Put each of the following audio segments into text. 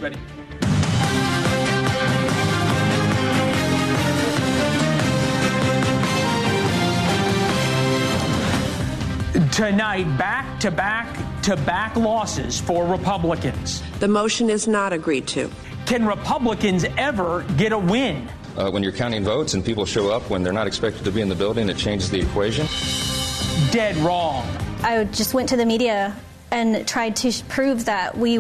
Ready? Tonight, back-to-back losses for Republicans. The motion is not agreed to. Can Republicans ever get a win? When you're counting votes and people show up when they're not expected to be in the building, it changes the equation. Dead wrong. I just went to the media and tried to prove that he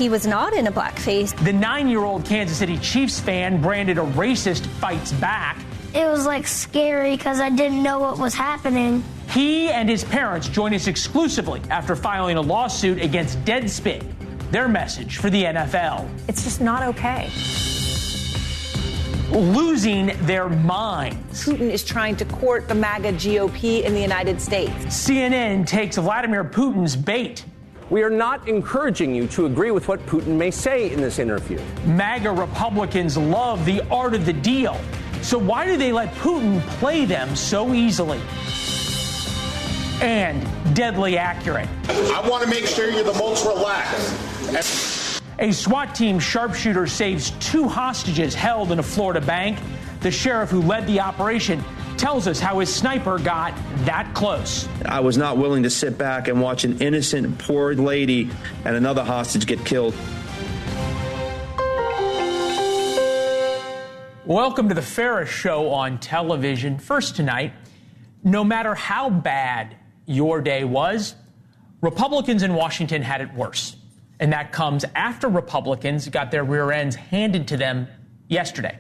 was not in a blackface. The 9-year-old Kansas City Chiefs fan, branded a racist, fights back. It was scary because I didn't know what was happening. He and his parents join us exclusively after filing a lawsuit against Deadspin. Their message for the NFL. It's just not okay. Losing their minds. Putin is trying to court the MAGA GOP in the United States. CNN takes Vladimir Putin's bait. We are not encouraging you to agree with what Putin may say in this interview. MAGA Republicans love the art of the deal. So why do they let Putin play them so easily? And deadly accurate. I want to make sure you're the most relaxed. A SWAT team sharpshooter saves 2 hostages held in a Florida bank. The sheriff who led the operation tells us how his sniper got that close. I was not willing to sit back and watch an innocent, poor lady and another hostage get killed. Welcome to the Ferris Show on television. First tonight, no matter how bad your day was, Republicans in Washington had it worse. And that comes after Republicans got their rear ends handed to them yesterday.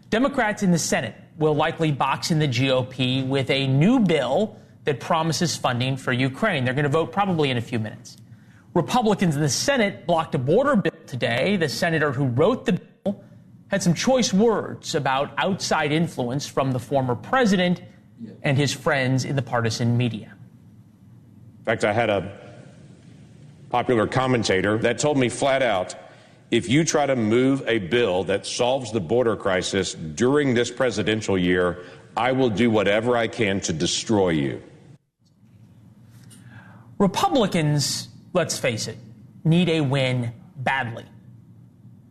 Democrats in the Senate will likely box in the GOP with a new bill that promises funding for Ukraine. They're going to vote probably in a few minutes. Republicans in the Senate blocked a border bill today. The senator who wrote the bill had some choice words about outside influence from the former president and his friends in the partisan media. In fact, I had a popular commentator that told me flat out, if you try to move a bill that solves the border crisis during this presidential year, I will do whatever I can to destroy you. Republicans, let's face it, need a win badly.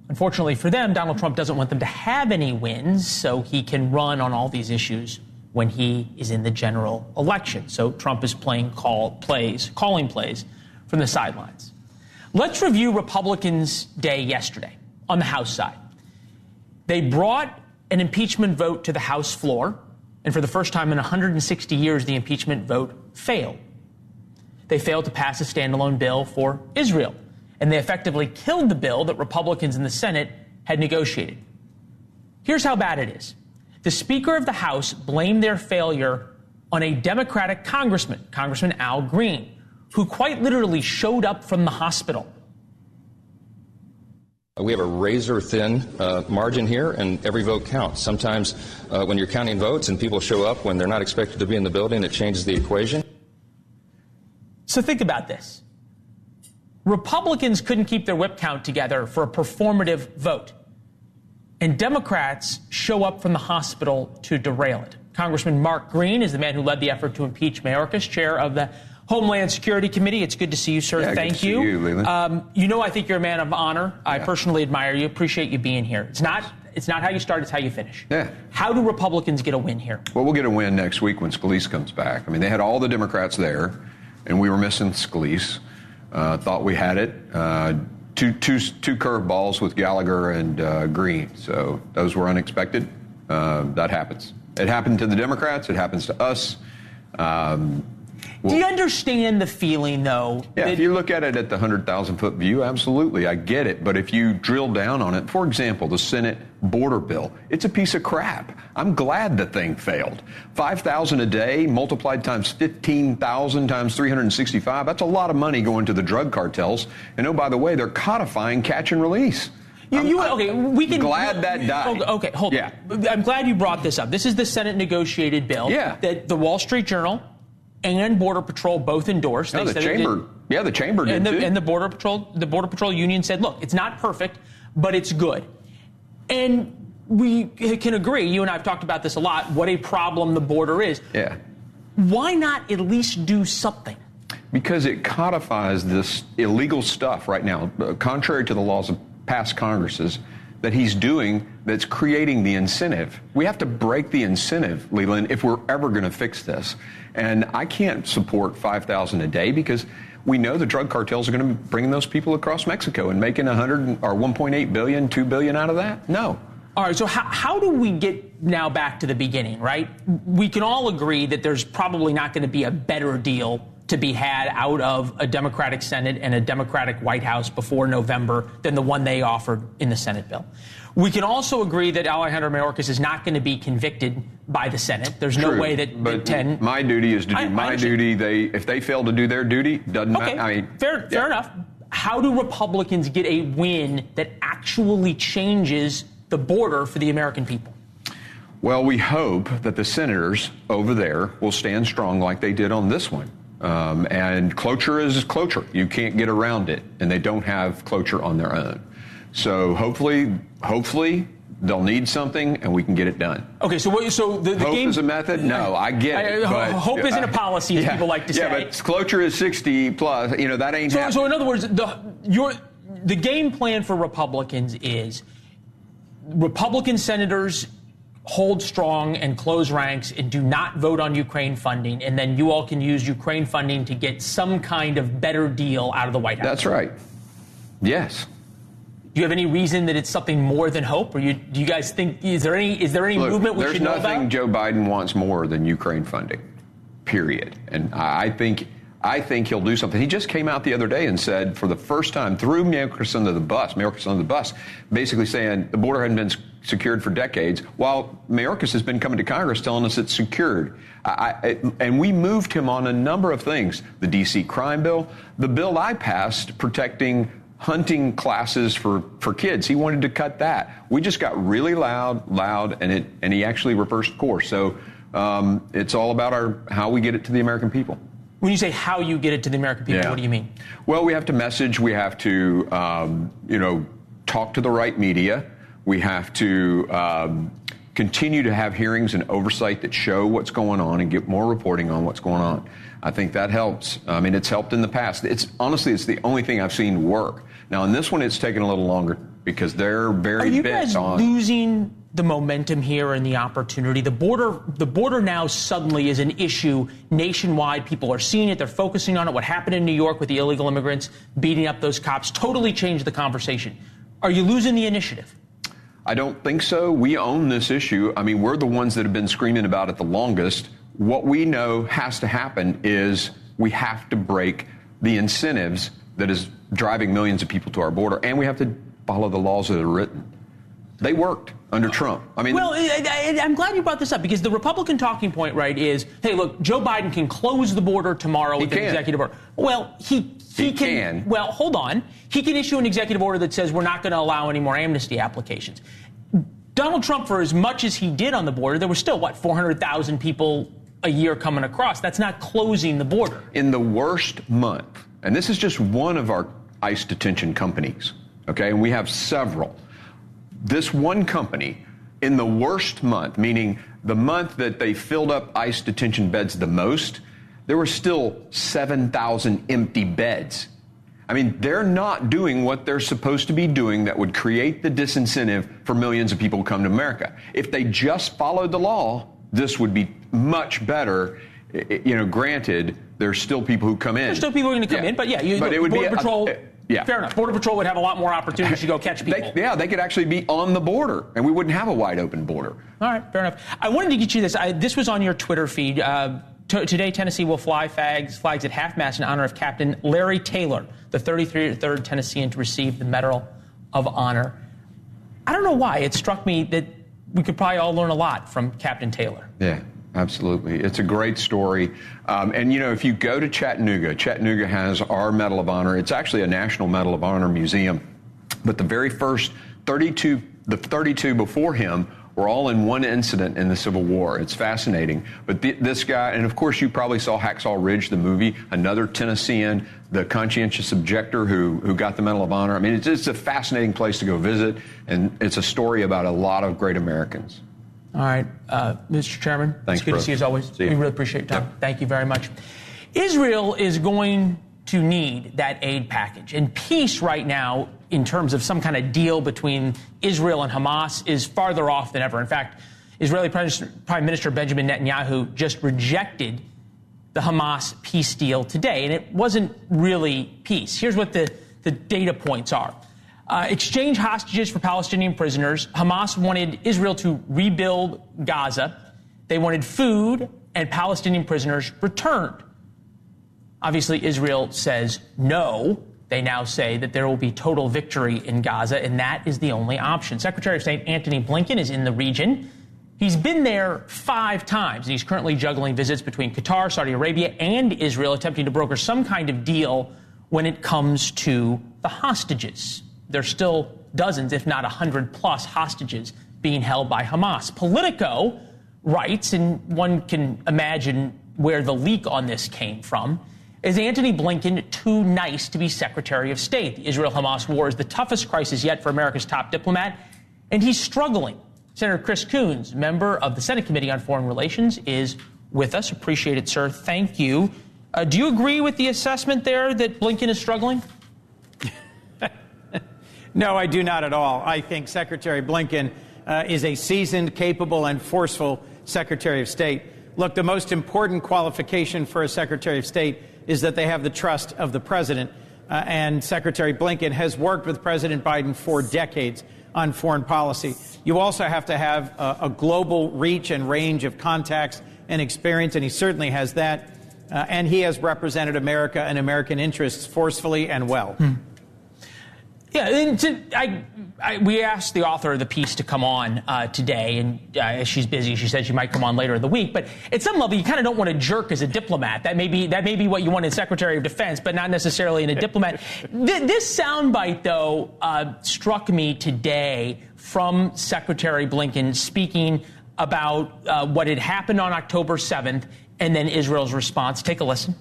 Unfortunately for them, Donald Trump doesn't want them to have any wins, so he can run on all these issues when he is in the general election. So Trump is calling plays from the sidelines. Let's review Republicans' day yesterday on the House side. They brought an impeachment vote to the House floor, and for the first time in 160 years, the impeachment vote failed. They failed to pass a standalone bill for Israel, and they effectively killed the bill that Republicans in the Senate had negotiated. Here's how bad it is. The Speaker of the House blamed their failure on a Democratic congressman, Congressman Al Green, who quite literally showed up from the hospital. We have a razor-thin margin here, and every vote counts. Sometimes when you're counting votes and people show up when they're not expected to be in the building, it changes the equation. So think about this. Republicans couldn't keep their whip count together for a performative vote, and Democrats show up from the hospital to derail it. Congressman Mark Green is the man who led the effort to impeach Mayorkas, chair of the Homeland Security Committee. It's good to see you, sir. Yeah, Thank good to see you, Leland. I think you're a man of honor. Yeah. I personally admire you. Appreciate you being here. It's not how you start, it's how you finish. Yeah. How do Republicans get a win here? Well, we'll get a win next week when Scalise comes back. I mean, they had all the Democrats there, and we were missing Scalise. Thought we had it. Two curveballs with Gallagher and Green. So those were unexpected. That happens. It happened to the Democrats. It happens to us. Do you understand the feeling, though? Yeah, if you look at it at the 100,000-foot view, absolutely, I get it. But if you drill down on it, for example, the Senate border bill, it's a piece of crap. I'm glad the thing failed. 5,000 a day multiplied times 15,000 times 365, that's a lot of money going to the drug cartels. And oh, by the way, they're codifying catch and release. Glad that died. Okay, hold on. I'm glad you brought this up. This is the Senate negotiated bill that the Wall Street Journal and Border Patrol both endorsed. The chamber did too. And the Border Patrol union said, look, it's not perfect, but it's good. And we can agree, you and I have talked about this a lot, what a problem the border is. Yeah. Why not at least do something? Because it codifies this illegal stuff right now, contrary to the laws of past Congresses that he's doing that's creating the incentive. We have to break the incentive, Leland, if we're ever going to fix this. And I can't support $5,000 a day because we know the drug cartels are going to be bringing those people across Mexico and making $1.8 billion, $2 billion out of that. No. All right, so how do we get now back to the beginning, right? We can all agree that there's probably not going to be a better deal to be had out of a Democratic Senate and a Democratic White House before November than the one they offered in the Senate bill. We can also agree that Alejandro Mayorkas is not going to be convicted by the Senate. There's no way that 10. My duty is to do my duty. If they fail to do their duty, doesn't matter. I mean, fair enough. How do Republicans get a win that actually changes the border for the American people? Well, we hope that the senators over there will stand strong like they did on this one. And cloture is cloture. You can't get around it, and they don't have cloture on their own. So hopefully they'll need something, and we can get it done. Okay, so the hope game is a method? No, I get it. But, hope isn't a policy, as people like to say. Yeah, but cloture is 60 plus. You know, that ain't happening. So in other words, the game plan for Republicans is Republican senators hold strong and close ranks and do not vote on Ukraine funding, and then you all can use Ukraine funding to get some kind of better deal out of the White House. That's right. Yes. Do you have any reason that it's something more than hope, or do you guys think is there any movement we should know about? There's nothing Joe Biden wants more than Ukraine funding, period. And I think he'll do something. He just came out the other day and said, for the first time, threw Mayorkas under the bus, basically saying the border hadn't been secured for decades, while Mayorkas has been coming to Congress telling us it's secured. And we moved him on a number of things. The D.C. crime bill, the bill I passed protecting hunting classes for kids. He wanted to cut that. We just got really loud, and he actually reversed course. So it's all about how we get it to the American people. When you say how you get it to the American people, What do you mean? Well, we have to message. We have to, talk to the right media. We have to continue to have hearings and oversight that show what's going on and get more reporting on what's going on. I think that helps. I mean, it's helped in the past. It's the only thing I've seen work. Now, in this one, it's taken a little longer because they're very bent on. Are you guys losing the momentum here and the opportunity? The border now suddenly is an issue nationwide. People are seeing it. They're focusing on it. What happened in New York with the illegal immigrants beating up those cops totally changed the conversation. Are you losing the initiative? I don't think so. We own this issue. I mean, we're the ones that have been screaming about it the longest. What we know has to happen is we have to break the incentives that is driving millions of people to our border, and we have to follow the laws that are written. They worked under Trump. I mean, well, I'm glad you brought this up because the Republican talking point, right, is, hey, look, Joe Biden can close the border tomorrow with an executive order. Well, he can. Well, hold on. He can issue an executive order that says we're not going to allow any more amnesty applications. Donald Trump, for as much as he did on the border, there were still, 400,000 people a year coming across. That's not closing the border. In the worst month, and this is just one of our ICE detention companies, okay, and we have several. This one company, in the worst month, meaning the month that they filled up ICE detention beds the most, there were still 7,000 empty beds. I mean, they're not doing what they're supposed to be doing that would create the disincentive for millions of people to come to America. If they just followed the law, this would be much better. Granted, there's still people who come in. There's still people who are going to come in, but it would Border Patrol. Fair enough. Border Patrol would have a lot more opportunities to go catch people. They could actually be on the border, and we wouldn't have a wide open border. All right, fair enough. I wanted to get you this. This was on your Twitter feed. Today, Tennessee will fly flags at half-mast in honor of Captain Larry Taylor, the 33rd Tennessean to receive the Medal of Honor. I don't know why. It struck me that we could probably all learn a lot from Captain Taylor. Yeah. Absolutely. It's a great story. And, if you go to Chattanooga has our Medal of Honor. It's actually a National Medal of Honor museum. But the very first 32 before him were all in one incident in the Civil War. It's fascinating. But this guy, and of course you probably saw Hacksaw Ridge, the movie, another Tennessean, the conscientious objector who got the Medal of Honor. I mean, it's a fascinating place to go visit. And it's a story about a lot of great Americans. All right, Mr. Chairman, thanks, it's good to see you as always. We really appreciate your time. Yep. Thank you very much. Israel is going to need that aid package. And peace right now in terms of some kind of deal between Israel and Hamas is farther off than ever. In fact, Israeli Prime Minister Benjamin Netanyahu just rejected the Hamas peace deal today, and it wasn't really peace. Here's what the data points are. Exchange hostages for Palestinian prisoners. Hamas wanted Israel to rebuild Gaza. They wanted food and Palestinian prisoners returned. Obviously, Israel says no. They now say that there will be total victory in Gaza, and that is the only option. Secretary of State Antony Blinken is in the region. He's been there 5 times, and he's currently juggling visits between Qatar, Saudi Arabia, and Israel, attempting to broker some kind of deal when it comes to the hostages. There's still dozens, if not 100+ hostages being held by Hamas. Politico writes, and one can imagine where the leak on this came from, is Antony Blinken too nice to be Secretary of State? The Israel-Hamas war is the toughest crisis yet for America's top diplomat, and he's struggling. Senator Chris Coons, member of the Senate Committee on Foreign Relations, is with us. Appreciate it, sir. Thank you. Do you agree with the assessment there that Blinken is struggling? No, I do not at all. I think Secretary Blinken is a seasoned, capable, and forceful Secretary of State. Look, the most important qualification for a Secretary of State is that they have the trust of the president. And Secretary Blinken has worked with President Biden for decades on foreign policy. You also have to have a global reach and range of contacts and experience, and he certainly has that. And he has represented America and American interests forcefully and well. Yeah, and we asked the author of the piece to come on today, and she's busy. She said she might come on later in the week. But at some level, you kind of don't want to jerk as a diplomat. That may be what you want in Secretary of Defense, but not necessarily in a diplomat. This soundbite, though, struck me today from Secretary Blinken speaking about what had happened on October 7th and then Israel's response. Take a listen.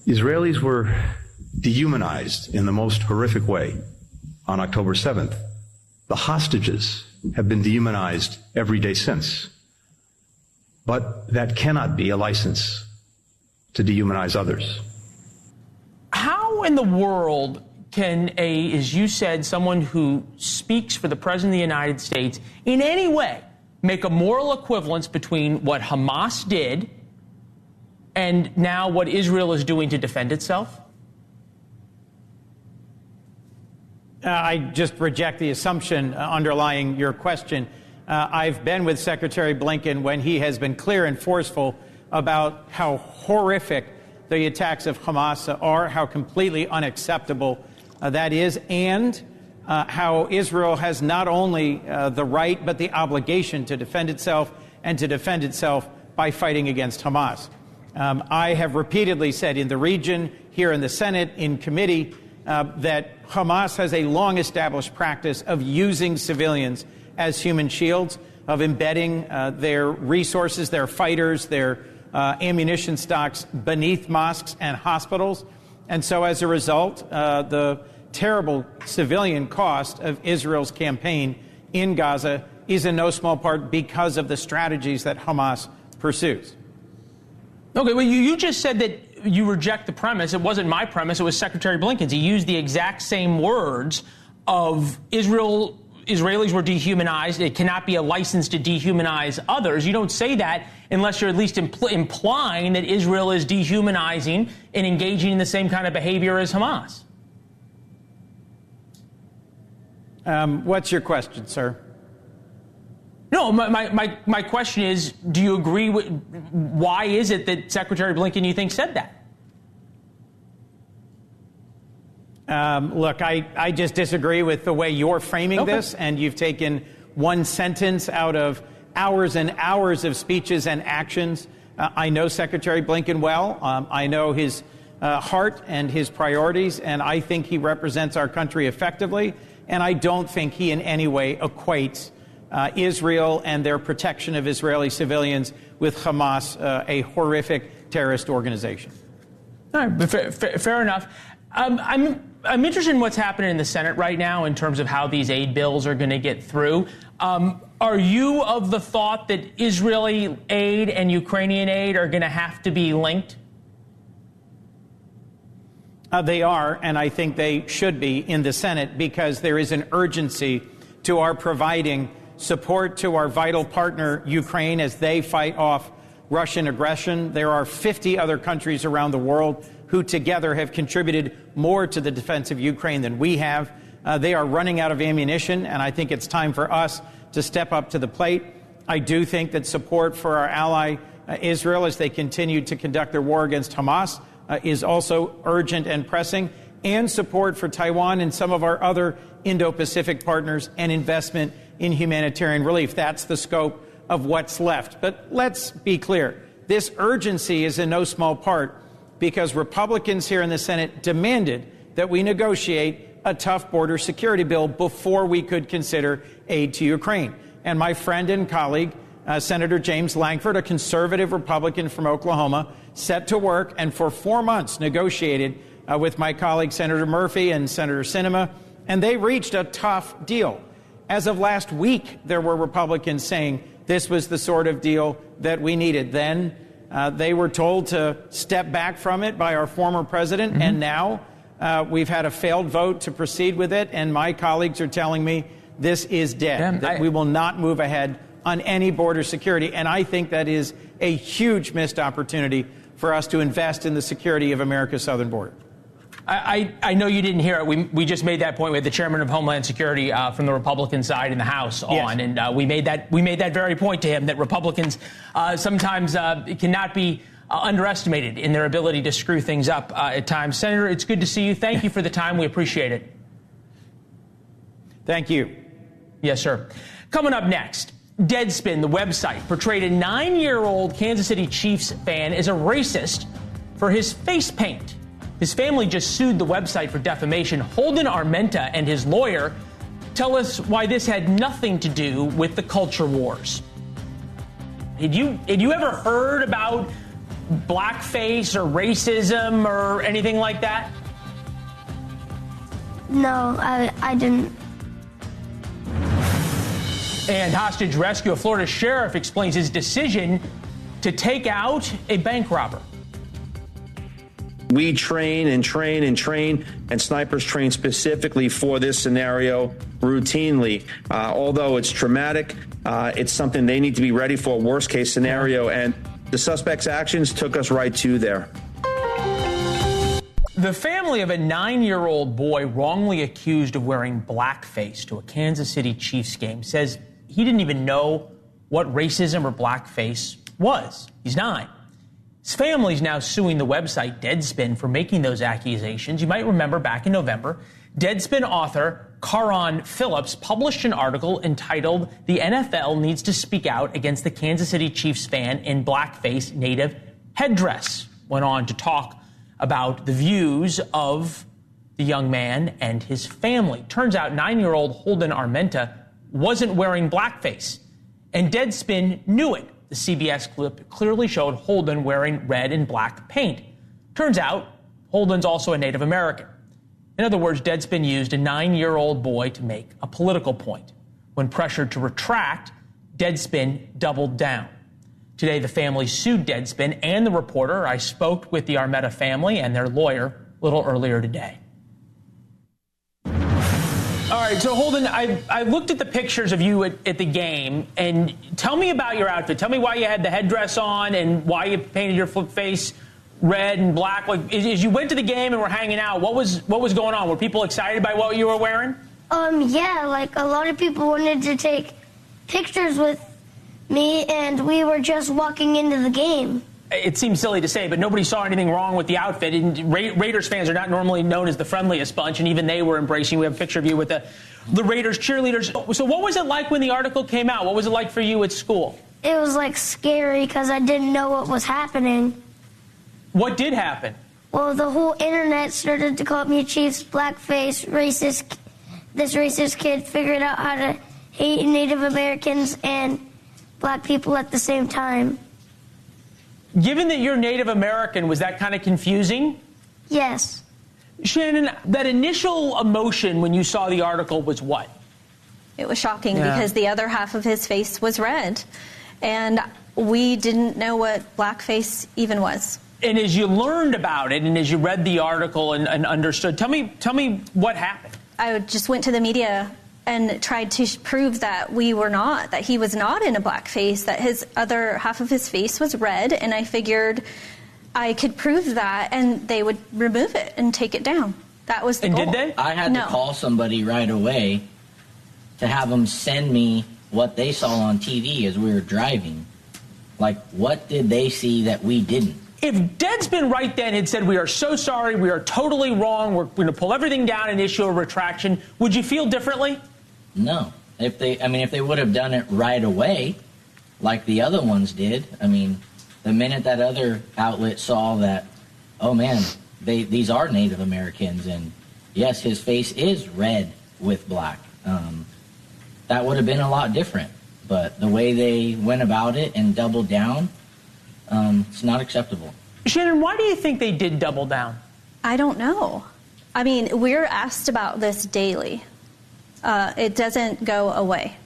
Israelis were dehumanized in the most horrific way on October 7th. The hostages have been dehumanized every day since. But that cannot be a license to dehumanize others. How in the world can as you said, someone who speaks for the President of the United States in any way make a moral equivalence between what Hamas did and now what Israel is doing to defend itself? I just reject the assumption underlying your question. I've been with Secretary Blinken when he has been clear and forceful about how horrific the attacks of Hamas are, how completely unacceptable that is, and how Israel has not only the right but the obligation to defend itself and to defend itself by fighting against Hamas. I have repeatedly said in the region, here in the Senate, in committee, that Hamas has a long-established practice of using civilians as human shields, of embedding their resources, their fighters, their ammunition stocks beneath mosques and hospitals. And so as a result, the terrible civilian cost of Israel's campaign in Gaza is in no small part because of the strategies that Hamas pursues. Okay, well, you just said that you reject the premise. It wasn't my premise. It was Secretary Blinken's. He used the exact same words of Israelis were dehumanized. It cannot be a license to dehumanize others. You don't say that unless you're at least implying that Israel is dehumanizing and engaging in the same kind of behavior as Hamas. What's your question, sir? No, my question is, do you agree with, why is it that Secretary Blinken, you think, said that? Look, I just disagree with the way you're framing this, and you've taken one sentence out of hours and hours of speeches and actions. I know Secretary Blinken well. I know his heart and his priorities, and I think he represents our country effectively, and I don't think he in any way equates Israel and their protection of Israeli civilians with Hamas, a horrific terrorist organization. All right, fair enough. I'm interested in what's happening in the Senate right now in terms of how these aid bills are going to get through. Are you of the thought that Israeli aid and Ukrainian aid are going to have to be linked? They are, and I think they should be in the Senate, because there is an urgency to our providing support to our vital partner, Ukraine, as they fight off Russian aggression. There are 50 other countries around the world who together have contributed more to the defense of Ukraine than we have. They are running out of ammunition, and I think it's time for us to step up to the plate. I do think that support for our ally Israel as they continue to conduct their war against Hamas is also urgent and pressing, and support for Taiwan and some of our other Indo-Pacific partners and investment in humanitarian relief. That's the scope of what's left. But let's be clear. This urgency is in no small part because Republicans here in the Senate demanded that we negotiate a tough border security bill before we could consider aid to Ukraine. And my friend and colleague, Senator James Lankford, a conservative Republican from Oklahoma, set to work and for 4 months negotiated with my colleague Senator Murphy and Senator Sinema, and they reached a tough deal. As of last week, there were Republicans saying this was the sort of deal that we needed. Then they were told to step back from it by our former president, and now we've had a failed vote to proceed with it, and my colleagues are telling me this is dead, that we will not move ahead on any border security. And I think that is a huge missed opportunity for us to invest in the security of America's southern border. I know you didn't hear it. We just made that point with the chairman of Homeland Security from the Republican side in the House on, and we made that very point to him, that Republicans sometimes cannot be underestimated in their ability to screw things up at times. Senator, it's good to see you. Thank you for the time. We appreciate it. Thank you. Yes, sir. Coming up next, Deadspin, the website, portrayed a 9-year-old Kansas City Chiefs fan as a racist for his face paint. His family just sued the website for defamation. Holden Armenta and his lawyer tell us why this had nothing to do with the culture wars. Had you ever heard about blackface or racism or anything like that? No, I didn't. And hostage rescue. A Florida sheriff explains his decision to take out a bank robber. We train and train and train, and snipers train specifically for this scenario routinely. Although it's traumatic, it's something they need to be ready for, worst case scenario, and the suspect's actions took us right to there. The family of a 9-year-old boy wrongly accused of wearing blackface to a Kansas City Chiefs game says he didn't even know what racism or blackface was. He's 9. His family's now suing the website Deadspin for making those accusations. You might remember back in November, Deadspin author Caron Phillips published an article entitled "The NFL Needs to Speak Out Against the Kansas City Chiefs Fan in Blackface Native Headdress." Went on to talk about the views of the young man and his family. Turns out 9-year-old Holden Armenta wasn't wearing blackface, and Deadspin knew it. The CBS clip clearly showed Holden wearing red and black paint. Turns out Holden's also a Native American. In other words, Deadspin used a 9-year-old boy to make a political point. When pressured to retract, Deadspin doubled down. Today, the family sued Deadspin and the reporter. I spoke with the Armenta family and their lawyer a little earlier today. All right, so Holden, I looked at the pictures of you at the game, and tell me about your outfit. Tell me why you had the headdress on and why you painted your face red and black. Like, as you went to the game and were hanging out, what was going on? Were people excited by what you were wearing? Yeah, like a lot of people wanted to take pictures with me, and we were just walking into the game. It seems silly to say, but nobody saw anything wrong with the outfit. And Raiders fans are not normally known as the friendliest bunch, and even they were embracing. We have a picture of you with the Raiders cheerleaders. So what was it like when the article came out? What was it like for you at school? It was like scary because I didn't know what was happening. What did happen? Well, the whole internet started to call me Chiefs, blackface, racist. This racist kid figured out how to hate Native Americans and black people at the same time. Given that you're Native American, was that kind of confusing? Yes. Shannon, that initial emotion when you saw the article was what? It was shocking because the other half of his face was red. And we didn't know what blackface even was. And as you learned about it and as you read the article and understood, tell me what happened. I just went to the media and tried to prove that that he was not in a blackface, that his other half of his face was red, and I figured I could prove that and they would remove it and take it down. That was the goal. And did they? I had to call somebody right away to have them send me what they saw on TV as we were driving. Like, what did they see that we didn't? If Deadspin right then had said, we are so sorry, we are totally wrong, we're going to pull everything down and issue a retraction, would you feel differently? No. If they would have done it right away, like the other ones did, the minute that other outlet saw that, oh man, these are Native Americans, and yes, his face is red with black, that would have been a lot different. But the way they went about it and doubled down, it's not acceptable. Shannon, why do you think they did double down? I don't know. We're asked about this daily. It doesn't go away.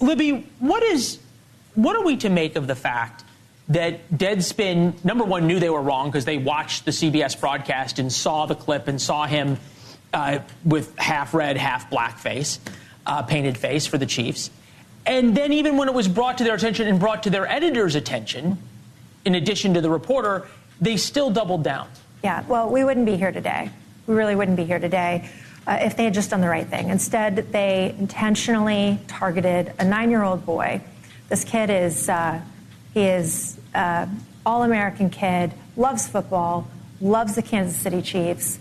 Libby, what are we to make of the fact that Deadspin, number one, knew they were wrong because they watched the CBS broadcast and saw the clip and saw him with half red, half black face, painted face for the Chiefs. And then even when it was brought to their attention and brought to their editor's attention, in addition to the reporter, they still doubled down. Yeah, well, we wouldn't be here today. We really wouldn't be here today if they had just done the right thing. Instead, they intentionally targeted a 9-year-old boy. This kid is all-American kid, loves football, loves the Kansas City Chiefs,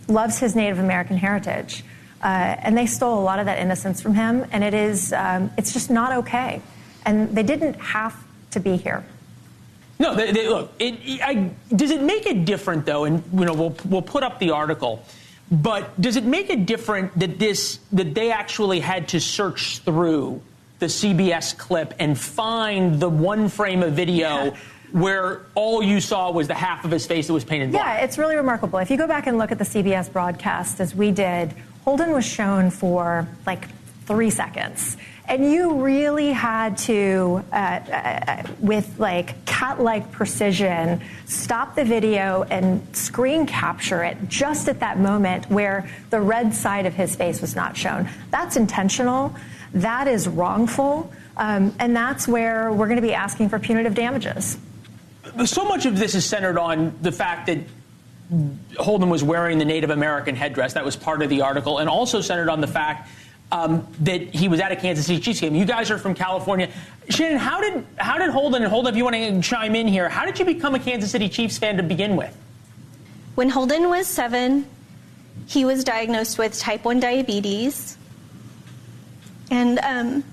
loves his Native American heritage. And they stole a lot of that innocence from him, and it's just not okay. And they didn't have to be here. No, look. Does it make it different though? And we'll put up the article, but does it make it different that they actually had to search through the CBS clip and find the one frame of video where all you saw was the half of his face that was painted black? Yeah, it's really remarkable. If you go back and look at the CBS broadcast, as we did, Holden was shown for like 3 seconds. And you really had to, with like cat-like precision, stop the video and screen capture it just at that moment where the red side of his face was not shown. That's intentional. That is wrongful. And that's where we're going to be asking for punitive damages. So much of this is centered on the fact that Holden was wearing the Native American headdress. That was part of the article, and also centered on the fact that he was at a Kansas City Chiefs game. You guys are from California. Shannon, how did Holden, and Holden, if you want to chime in here, how did you become a Kansas City Chiefs fan to begin with? When Holden was 7, he was diagnosed with type 1 diabetes. And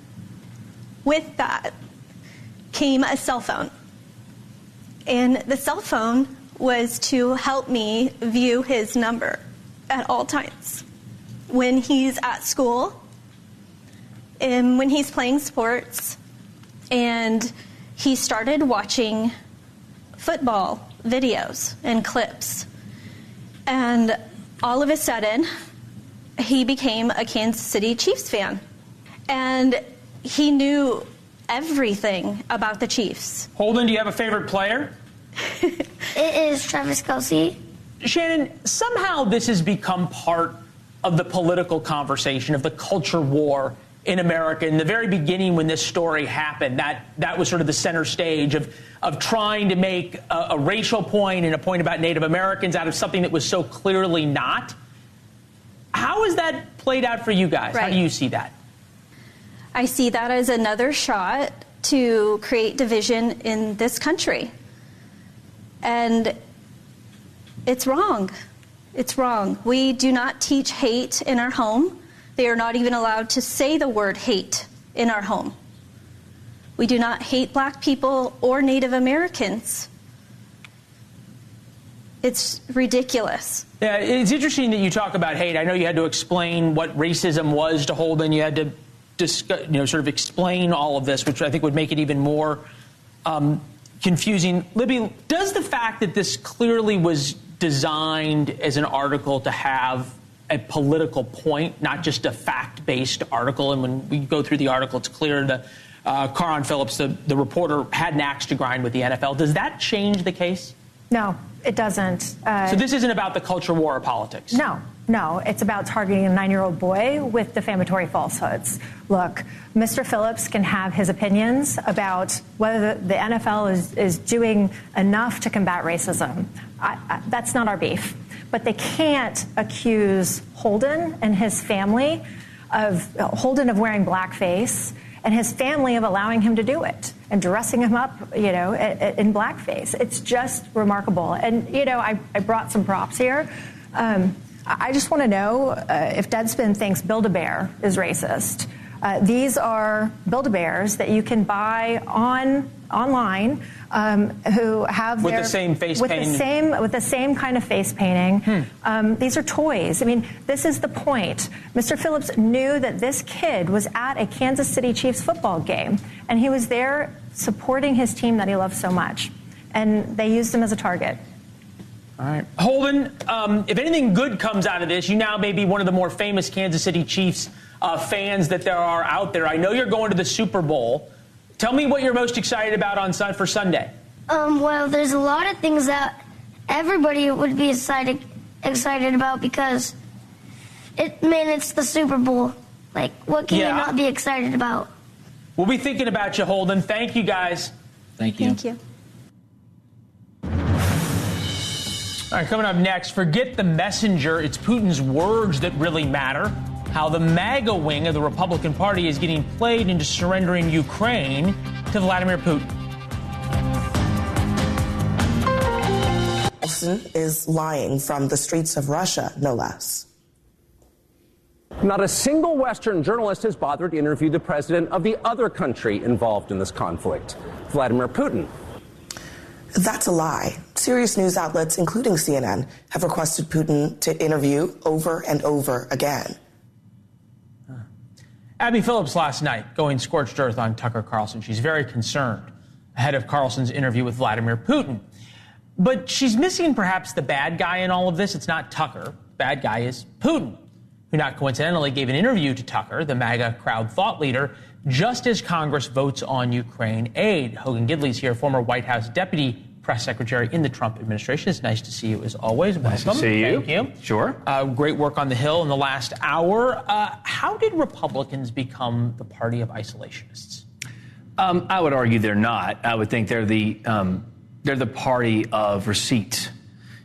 with that came a cell phone. And the cell phone was to help me view his number at all times. When he's at school, and when he's playing sports, and he started watching football videos and clips. And all of a sudden, he became a Kansas City Chiefs fan. And he knew everything about the Chiefs. Holden, do you have a favorite player? It is Travis Kelce. Shannon, somehow this has become part of the political conversation, of the culture war in America. In the very beginning when this story happened, that was sort of the center stage of trying to make a racial point and a point about Native Americans out of something that was so clearly not. How has that played out for you guys? Right. How do you see that? I see that as another shot to create division in this country. And it's wrong. It's wrong. We do not teach hate in our home. They are not even allowed to say the word hate in our home. We do not hate black people or Native Americans. It's ridiculous. Yeah, it's interesting that you talk about hate. I know you had to explain what racism was to Holden. You had to sort of explain all of this, which I think would make it even more confusing. Libby, does the fact that this clearly was designed as an article to have a political point, not just a fact-based article, and when we go through the article, it's clear the Caron Phillips, the reporter, had an axe to grind with the NFL. Does that change the case? No, it doesn't. So this isn't about the culture war of politics? No, it's about targeting a 9-year-old boy with defamatory falsehoods. Look, Mr. Phillips can have his opinions about whether the NFL is doing enough to combat racism. That's not our beef. But they can't accuse Holden and his family of wearing blackface and his family of allowing him to do it and dressing him up, in blackface. It's just remarkable. And, I brought some props here. I just want to know if Deadspin thinks Build-A-Bear is racist. These are Build-A-Bears that you can buy online who have with the same face painting. With the same kind of face painting. These are toys. I mean, this is the point. Mr. Phillips knew that this kid was at a Kansas City Chiefs football game, and he was there supporting his team that he loves so much. And they used him as a target. All right. Holden, if anything good comes out of this, you now may be one of the more famous Kansas City Chiefs fans that there are out there. I know you're going to the Super Bowl. Tell me what you're most excited about for Sunday. Well, there's a lot of things that everybody would be excited about because it's the Super Bowl. Like, what can you not be excited about? We'll be thinking about you, Holden. Thank you, guys. Thank you. Thank you. All right, coming up next, forget the messenger. It's Putin's words that really matter. How the MAGA wing of the Republican Party is getting played into surrendering Ukraine to Vladimir Putin. Is lying from the streets of Russia, no less. Not a single Western journalist has bothered to interview the president of the other country involved in this conflict, Vladimir Putin. That's a lie. Serious news outlets, including CNN, have requested Putin to interview over and over again. Abby Phillips last night going scorched earth on Tucker Carlson. She's very concerned ahead of Carlson's interview with Vladimir Putin. But she's missing perhaps the bad guy in all of this. It's not Tucker. The bad guy is Putin, who not coincidentally gave an interview to Tucker, the MAGA crowd thought leader, just as Congress votes on Ukraine aid. Hogan Gidley's here, former White House deputy press secretary in the Trump administration. It's nice to see you as always. Welcome. Nice to see you. Thank you. Sure. Great work on the Hill in the last hour. How did Republicans become the party of isolationists? I would argue they're not. I would think they're the party of receipts.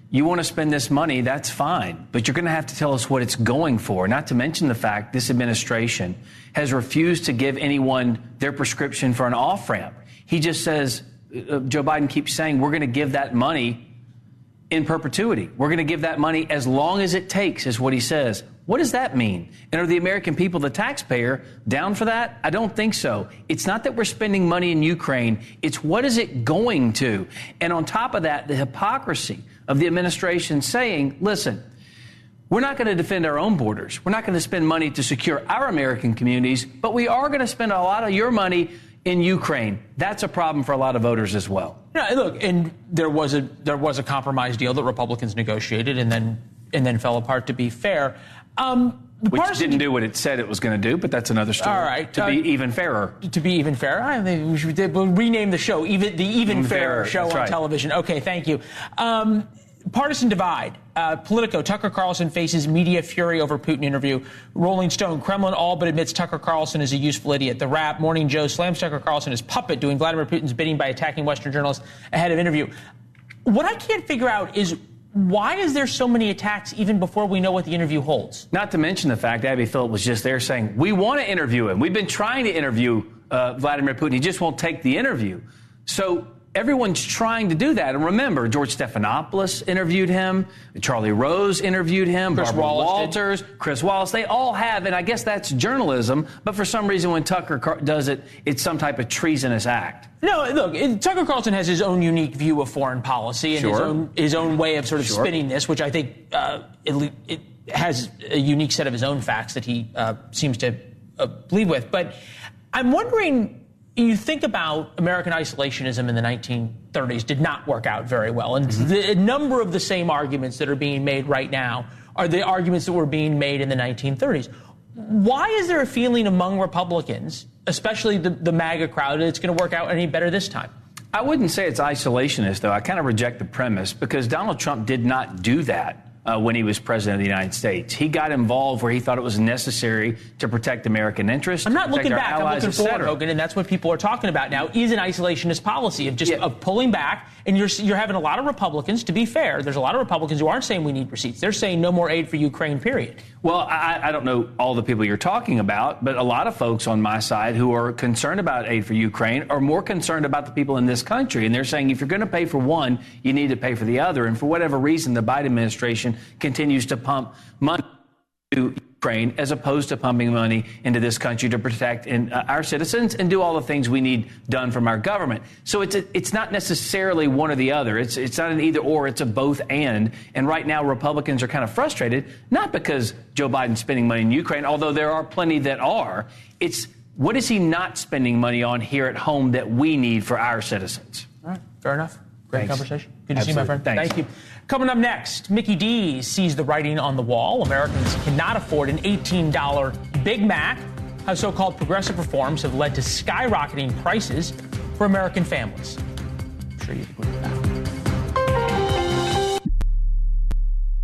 You want to spend this money, that's fine, but you're going to have to tell us what it's going for. Not to mention the fact this administration has refused to give anyone their prescription for an off-ramp. He just says, Joe Biden keeps saying, we're going to give that money in perpetuity. We're going to give that money as long as it takes, is what he says. What does that mean? And are the American people, the taxpayer, down for that? I don't think so. It's not that we're spending money in Ukraine. It's what is it going to? And on top of that, the hypocrisy of the administration saying, listen, we're not going to defend our own borders. We're not going to spend money to secure our American communities, but we are going to spend a lot of your money in Ukraine. That's a problem for a lot of voters as well. Yeah, look, and there was a compromise deal that Republicans negotiated and then fell apart, to be fair. Which didn't do what it said it was going to do, but that's another story. All right. To be even fairer. To be even fairer. I think we'll rename the show the Even Fairer show on television. Okay, thank you. Partisan divide. Politico, Tucker Carlson faces media fury over Putin interview. Rolling Stone, Kremlin all but admits Tucker Carlson is a useful idiot. The Wrap, Morning Joe slams Tucker Carlson as puppet, doing Vladimir Putin's bidding by attacking Western journalists ahead of interview. What I can't figure out is why is there so many attacks even before we know what the interview holds? Not to mention the fact Abby Phillip was just there saying, we want to interview him. We've been trying to interview Vladimir Putin. He just won't take the interview. So everyone's trying to do that. And remember, George Stephanopoulos interviewed him. Charlie Rose interviewed him. Barbara Walters, Chris Wallace. They all have, and I guess that's journalism. But for some reason, when Tucker does it, it's some type of treasonous act. No, look, Tucker Carlson has his own unique view of foreign policy and his own way of sort of spinning this, which I think it has a unique set of his own facts that he seems to believe with. But I'm wondering, you think about American isolationism in the 1930s did not work out very well. And a number of the same arguments that are being made right now are the arguments that were being made in the 1930s. Why is there a feeling among Republicans, especially the MAGA crowd, that it's going to work out any better this time? I wouldn't say it's isolationist, though. I kind of reject the premise because Donald Trump did not do that when he was president of the United States. He got involved where he thought it was necessary to protect American interests. I'm not looking back. Allies, I'm looking forward, Hogan, and that's what people are talking about now, is an isolationist policy of pulling back. And you're having a lot of Republicans, to be fair, there's a lot of Republicans who aren't saying we need receipts. They're saying no more aid for Ukraine, period. Well, I don't know all the people you're talking about, but a lot of folks on my side who are concerned about aid for Ukraine are more concerned about the people in this country. And they're saying if you're going to pay for one, you need to pay for the other. And for whatever reason, the Biden administration continues to pump money to Ukraine as opposed to pumping money into this country to protect our citizens and do all the things we need done from our government. So it's not necessarily one or the other. It's not an either or. It's a both and. And right now, Republicans are kind of frustrated, not because Joe Biden's spending money in Ukraine, although there are plenty that are. It's what is he not spending money on here at home that we need for our citizens? All right. Fair enough. Great conversation. Good to Absolutely. see you, my friend. Thanks. Thank you. Coming up next, Mickey D sees the writing on the wall. Americans cannot afford an $18 Big Mac. How so-called progressive reforms have led to skyrocketing prices for American families. I'm sure you'd agree with that.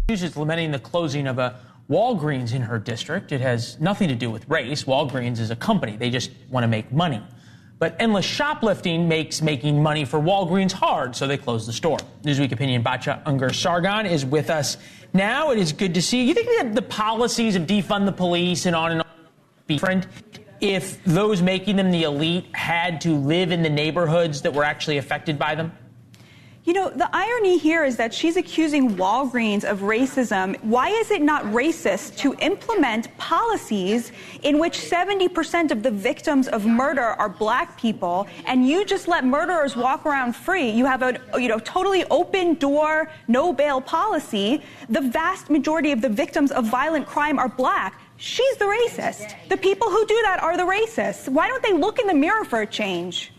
Massachusetts lamenting the closing of a Walgreens in her district. It has nothing to do with race. Walgreens is a company. They just want to make money. But endless shoplifting makes making money for Walgreens hard, so they close the store. Newsweek opinion Batya Ungar-Sargon is with us now. It is good to see you. You think that the policies of defund the police and on be different if those making them the elite had to live in the neighborhoods that were actually affected by them? You know, the irony here is that she's accusing Walgreens of racism. Why is it not racist to implement policies in which 70% of the victims of murder are black people, and you just let murderers walk around free? You have a totally open door, no bail policy. The vast majority of the victims of violent crime are black. She's the racist. The people who do that are the racists. Why don't they look in the mirror for a change?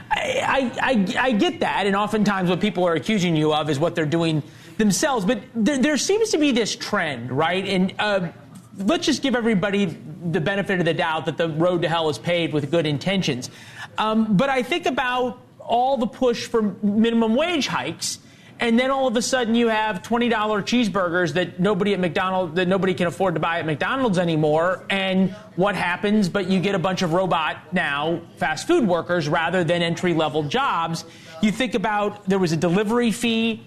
I get that, and oftentimes what people are accusing you of is what they're doing themselves. But there seems to be this trend, right? And let's just give everybody the benefit of the doubt that the road to hell is paved with good intentions. But I think about all the push for minimum wage hikes, and then all of a sudden you have $20 cheeseburgers that nobody can afford to buy at McDonald's anymore. And what happens? But you get a bunch of robot now fast food workers rather than entry-level jobs. You think about there was a delivery fee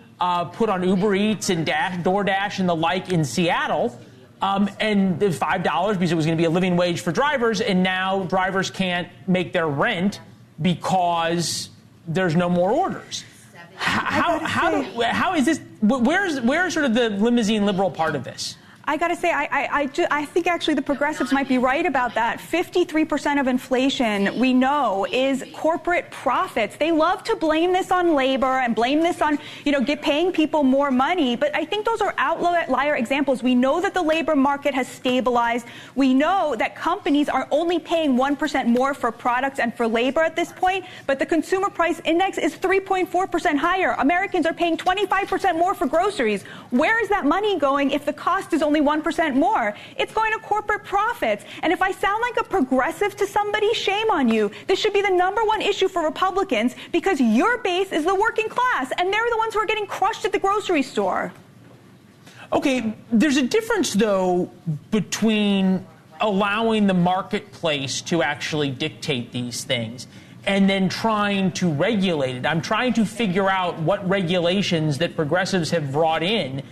put on Uber Eats and DoorDash and the like in Seattle. And the $5 because it was going to be a living wage for drivers. And now drivers can't make their rent because there's no more orders. How is this? Where's sort of the limousine liberal part of this? I got to say, I think actually the progressives might be right about that. 53% of inflation, we know, is corporate profits. They love to blame this on labor and blame this on, paying people more money. But I think those are outlier examples. We know that the labor market has stabilized. We know that companies are only paying 1% more for products and for labor at this point. But the consumer price index is 3.4% higher. Americans are paying 25% more for groceries. Where is that money going if the cost is only 1% more? It's going to corporate profits. And if I sound like a progressive to somebody, shame on you. This should be the number one issue for Republicans because your base is the working class, and they're the ones who are getting crushed at the grocery store. Okay, there's a difference, though, between allowing the marketplace to actually dictate these things and then trying to regulate it. I'm trying to figure out what regulations that progressives have brought in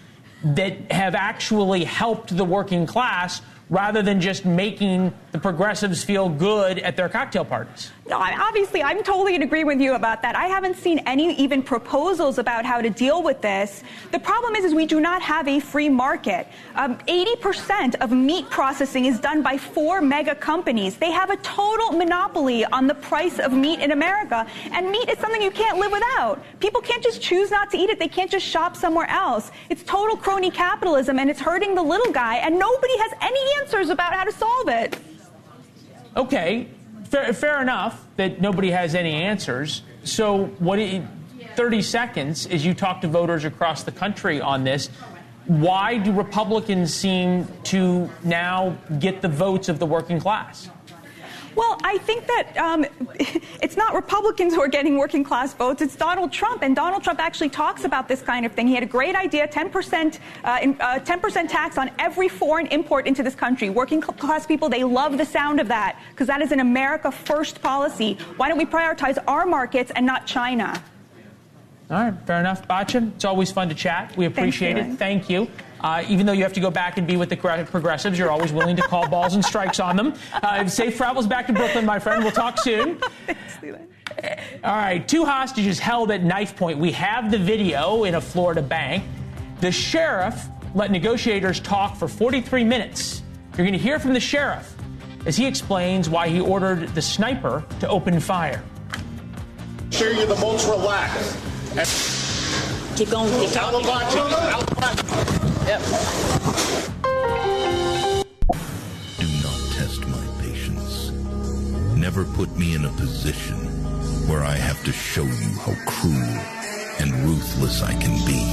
that have actually helped the working class rather than just making the progressives feel good at their cocktail parties. No, I'm totally in agreement with you about that. I haven't seen any even proposals about how to deal with this. The problem is we do not have a free market. 80% of meat processing is done by 4 mega companies. They have a total monopoly on the price of meat in America, and meat is something you can't live without. People can't just choose not to eat it. They can't just shop somewhere else. It's total crony capitalism, and it's hurting the little guy, and nobody has any answers about how to solve it. Okay. Fair enough that nobody has any answers. So 30 seconds as you talk to voters across the country on this, Why do Republicans seem to now get the votes of the working class? Well, I think that it's not Republicans who are getting working class votes. It's Donald Trump. And Donald Trump actually talks about this kind of thing. He had a great idea, 10% tax on every foreign import into this country. Working class people, they love the sound of that because that is an America first policy. Why don't we prioritize our markets and not China? All right, fair enough. Bachin, it's always fun to chat. We appreciate it. Thank you. Even though you have to go back and be with the progressives, you're always willing to call balls and strikes on them. Safe travels back to Brooklyn, my friend. We'll talk soon. Thanks, Leland. All right, 2 hostages held at knife point. We have the video in a Florida bank. The sheriff let negotiators talk for 43 minutes. You're going to hear from the sheriff as he explains why he ordered the sniper to open fire. Sure, you're the most relaxed. Keep going. Yep. Do not test my patience. Never put me in a position where I have to show you how cruel and ruthless I can be.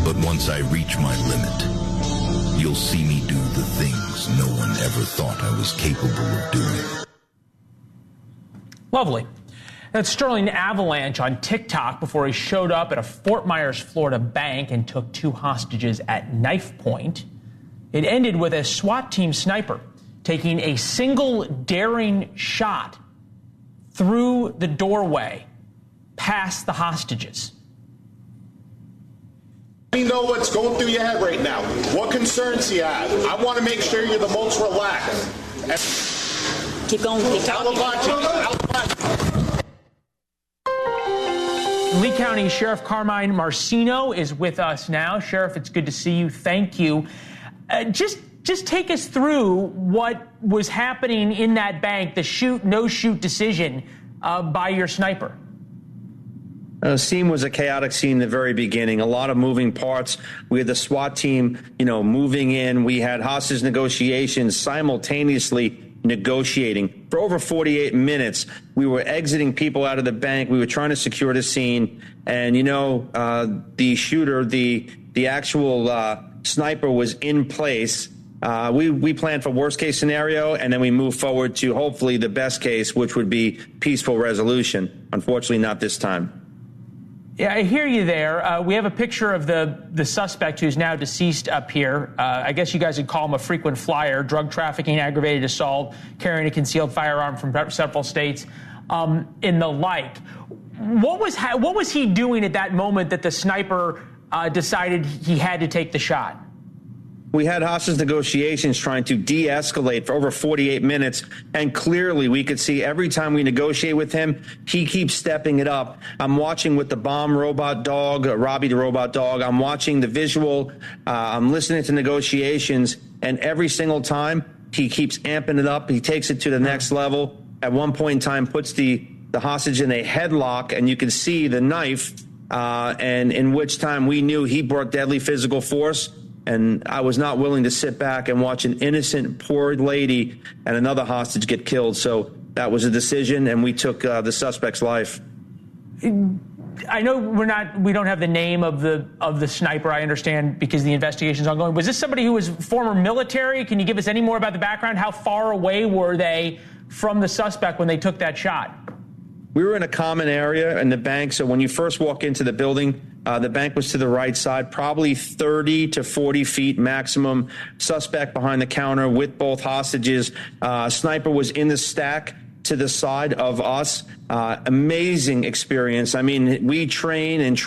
But once I reach my limit, you'll see me do the things no one ever thought I was capable of doing. Lovely. That's Sterling Avalanche on TikTok before he showed up at a Fort Myers, Florida bank and took 2 hostages at knife point. It ended with a SWAT team sniper taking a single daring shot through the doorway past the hostages. Let me know what's going through your head right now. What concerns you have? I want to make sure you're the most relaxed. Keep going. Lee County Sheriff Carmine Marcino is with us now. Sheriff, it's good to see you. Thank you. Just take us through what was happening in that bank, the shoot, no shoot decision by your sniper. The scene was a chaotic scene in the very beginning. A lot of moving parts. We had the SWAT team, moving in. We had hostage negotiations simultaneously negotiating for over 48 minutes. We were exiting people out of the bank. We were trying to secure the scene. And, the shooter, the actual sniper was in place. We planned for worst case scenario, and then we moved forward to hopefully the best case, which would be peaceful resolution. Unfortunately, not this time. Yeah, I hear you there. We have a picture of the suspect who's now deceased up here. I guess you guys would call him a frequent flyer, drug trafficking, aggravated assault, carrying a concealed firearm from several states, and the like. What was he doing at that moment that the sniper decided he had to take the shot? We had hostage negotiations trying to de-escalate for over 48 minutes, and clearly we could see every time we negotiate with him, he keeps stepping it up. I'm watching with the bomb robot dog, Robbie the robot dog. I'm watching the visual. I'm listening to negotiations, and every single time he keeps amping it up. He takes it to the next level. At one point in time, puts the hostage in a headlock, and you can see the knife, and in which time we knew he brought deadly physical force. And I was not willing to sit back and watch an innocent, poor lady and another hostage get killed. So that was a decision, and we took the suspect's life. I know we don't have the name of the sniper, I understand, because the investigation's ongoing. Was this somebody who was former military? Can you give us any more about the background? How far away were they from the suspect when they took that shot? We were in a common area in the bank, so when you first walk into the building, the bank was to the right side, probably 30 to 40 feet maximum. Suspect behind the counter with both hostages. Sniper was in the stack to the side of us. Amazing experience. I mean, we train, and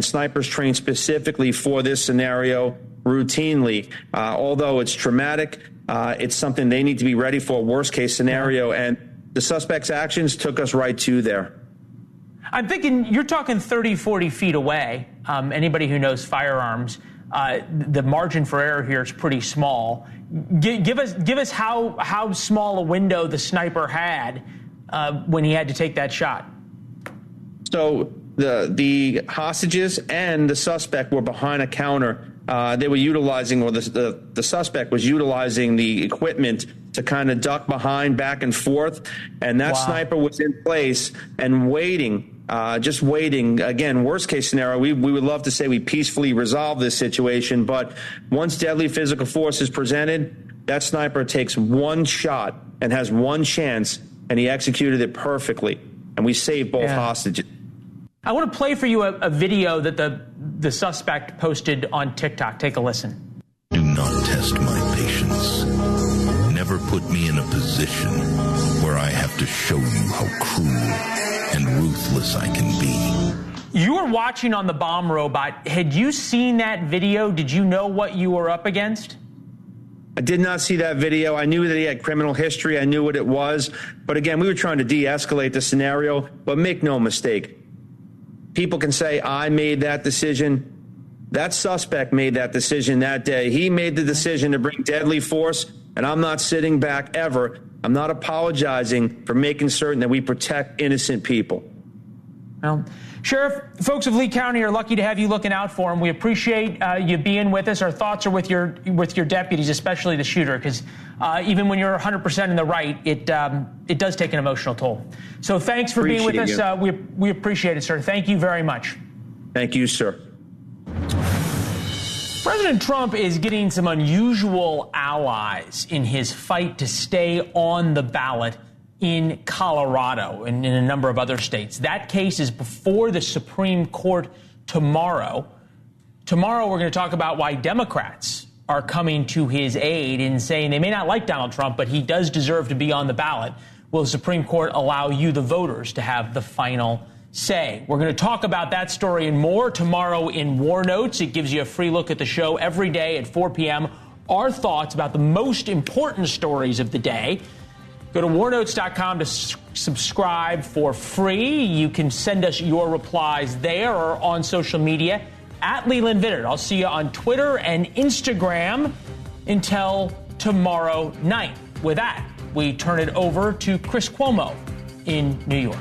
snipers train specifically for this scenario routinely. Although it's traumatic, it's something they need to be ready for, worst case scenario, and the suspect's actions took us right to there. I'm thinking you're talking 30, 40 feet away. Anybody who knows firearms, the margin for error here is pretty small. Give us how small a window the sniper had when he had to take that shot. So the hostages and the suspect were behind a counter. They were utilizing, or the suspect was utilizing the equipment to kind of duck behind, back and forth. And that sniper was in place and waiting just waiting. Again, worst case scenario, we would love to say we peacefully resolve this situation, but once deadly physical force is presented, that sniper takes one shot and has one chance, and he executed it perfectly, and we saved both hostages. I want to play for you a video that the suspect posted on TikTok. Take a listen. Do not test my patience. Never put me in a position where I have to show you how cruel and ruthless I can be. You were watching on the bomb robot. Had you seen that video? Did you know what you were up against? I did not see that video. I knew that he had criminal history. I knew what it was. But again, we were trying to de-escalate the scenario. But make no mistake, people can say, I made that decision. That suspect made that decision that day. He made the decision to bring deadly force, and I'm not sitting back ever. I'm not apologizing for making certain that we protect innocent people. Well, Sheriff, folks of Lee County are lucky to have you looking out for them. We appreciate you being with us. Our thoughts are with your deputies, especially the shooter, because even when you're 100% in the right, it does take an emotional toll. So thanks for being with us. We appreciate it, sir. Thank you very much. Thank you, sir. President Trump is getting some unusual allies in his fight to stay on the ballot in Colorado and in a number of other states. That case is before the Supreme Court tomorrow. Tomorrow, we're going to talk about why Democrats are coming to his aid and saying they may not like Donald Trump, but he does deserve to be on the ballot. Will the Supreme Court allow you, the voters, to have the final say? We're going to talk about that story and more tomorrow in War Notes. It gives you a free look at the show every day at 4 p.m. Our thoughts about the most important stories of the day. Go to warnotes.com to subscribe for free. You can send us your replies there or on social media at Leland Vittert. I'll see you on Twitter and Instagram until tomorrow night. With that, we turn it over to Chris Cuomo in New York.